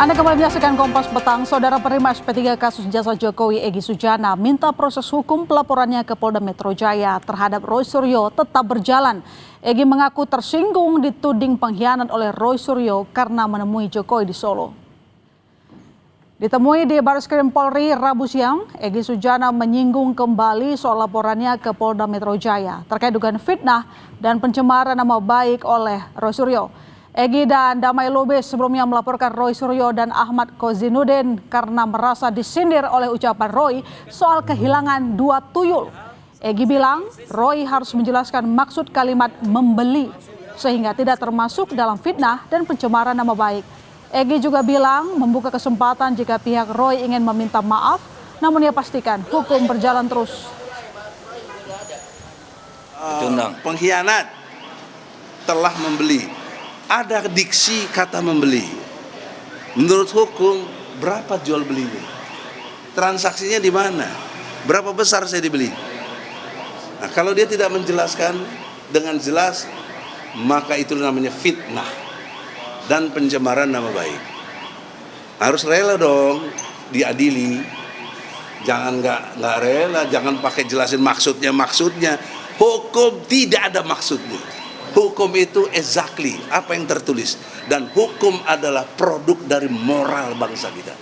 Anda kembali menyaksikan Kompas Petang. Saudara penerima SP3 kasus jasa Jokowi Egy Sujana minta proses hukum pelaporannya ke Polda Metro Jaya terhadap Roy Suryo tetap berjalan. Egy mengaku tersinggung dituding pengkhianat oleh Roy Suryo karena menemui Jokowi di Solo. Ditemui di Barreskrim Polri Rabu siang, Egy Sujana menyinggung kembali soal laporannya ke Polda Metro Jaya terkait dugaan fitnah dan pencemaran nama baik oleh Roy Suryo. Egy dan Damai Lubis sebelumnya melaporkan Roy Suryo dan Ahmad Kozinudin karena merasa disindir oleh ucapan Roy soal kehilangan 2 tuyul. Egy bilang Roy harus menjelaskan maksud kalimat membeli sehingga tidak termasuk dalam fitnah dan pencemaran nama baik. Egy juga bilang membuka kesempatan jika pihak Roy ingin meminta maaf, namun ia pastikan hukum berjalan terus. Pengkhianat telah membeli. Ada diksi kata membeli. Menurut hukum, berapa jual belinya? Transaksinya di mana? Berapa besar saya dibeli? Nah, kalau dia tidak menjelaskan dengan jelas, maka itu namanya fitnah dan pencemaran nama baik. Harus rela dong diadili. Jangan nggak rela, jangan pakai jelasin maksudnya. Hukum tidak ada maksudnya. Hukum itu exactly apa yang tertulis, dan hukum adalah produk dari moral bangsa kita.